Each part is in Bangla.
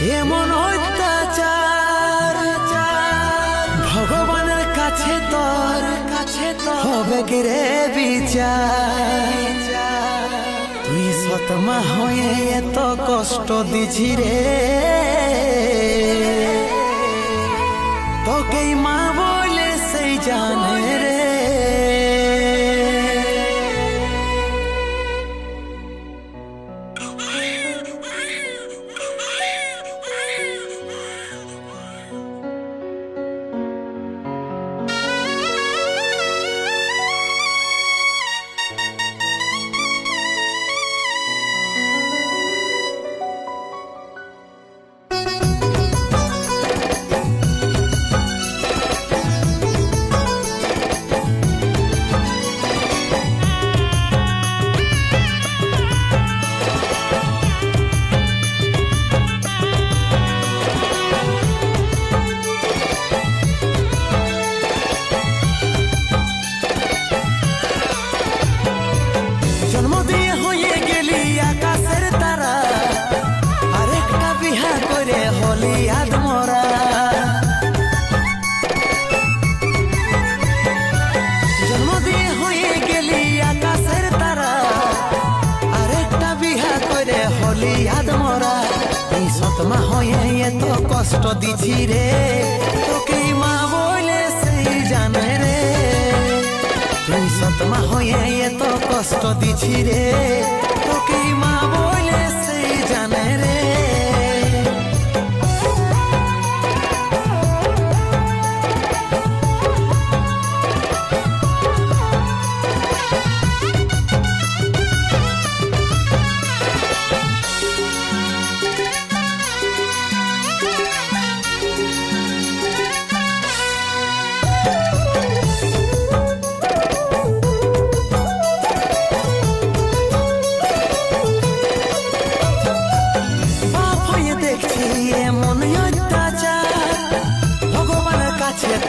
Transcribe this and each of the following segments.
এমন অত্যাচার ভগবানের কাছে তোর হবে কি রে বিচার। তুই সৎমা হয়ে এত কষ্ট দিছি রে, তোকেই মা বলে সেই জানে রে। জন্ম দিয়ে হয়ে গেলি আকাশের তারা, আরেকটা বিহা করে হলি আদমরা। জন্ম দিয়ে হয়ে গেলি আকাশের তারা, আরেকটা বিহা করে হলি আদমরা। এই সৎমা হয়ে এত কষ্ট দিছি রে, তোকেই মা বলে সেই জানে রে। তুই সৎমা হয়ে এত কষ্ট দিছি রে, তোকেই মা বলে সেই জানে রে।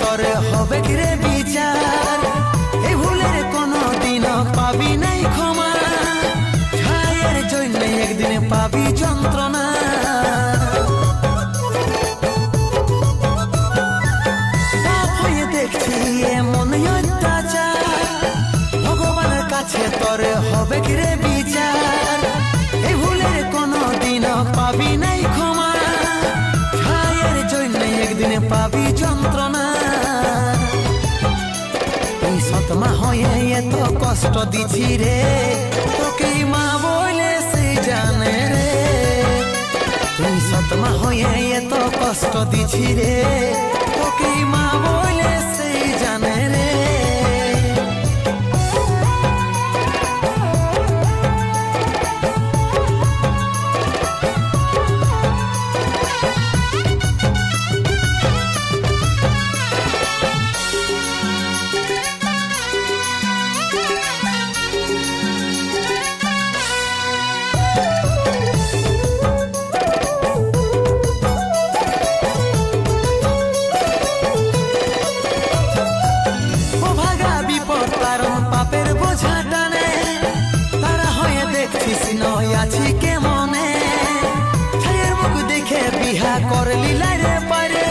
তোরে হবে রে বিচার, এই ভুলের কোনো দিন পাবি নাই ক্ষমা। ছায়ের জন্য একদিন পাবি যন্ত্রণা। হয়ে দেখছি এমন অত্যাচার, ভগবানের কাছে তোরে হবে রে বিচার। এই ভুলের কোনো দিন পাবি নাই ক্ষমা। ছায়ের জন্য একদিন পাবি যন্ত্রণা। তুই সৎমা হয়ে এত কষ্ট দিছি রে, তোকেই মা বলে সেই জানে রে। তুই সৎমা হয়ে এত কষ্ট দিছি রে, তোকেই মা বলে সেই জানে রে। পাপের বোঝা টানে, তারা হয়ে দেখছিস নয় আছি কে মনে। ছায়ের মুখ দেখে বিহা করলি লাইরে পারে,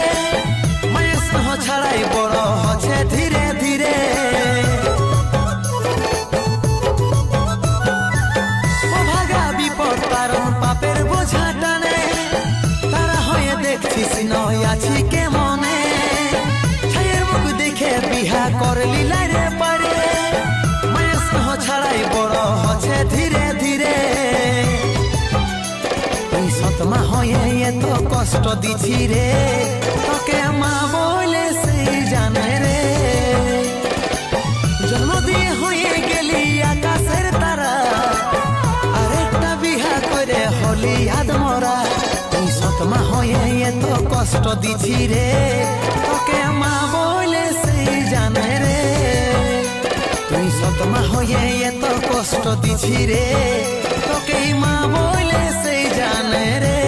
মায়ের স্নেহ ছাড়াই বড় হচ্ছে ধীরে ধীরে। ও ভাগা বিপদ কারণ পাপের বোঝা টানে, তারা হয়ে দেখছিস নয় আছি কে মনে। ছায়ের মুখ দেখে বিহা করলি লাইরে পারে, ছাড়াই বড় হচ্ছে ধীরে ধীরে। তুই সৎমা হয়ে এত কষ্ট দিছি রে, তোকে মা বলে সেই জানে রে। জন্ম দিয়ে হয়ে গেলি আকাশের তারা, আরেকটা বিহা করে হলি আদমরা। তুই সৎমা হয়ে এত কষ্ট দিছি রে, তোকে মা বলে সেই জানে রে। তুই সৎমা হয়ে এত কষ্ট দিছি রে, তোকেই মা বলে সেই জানে রে।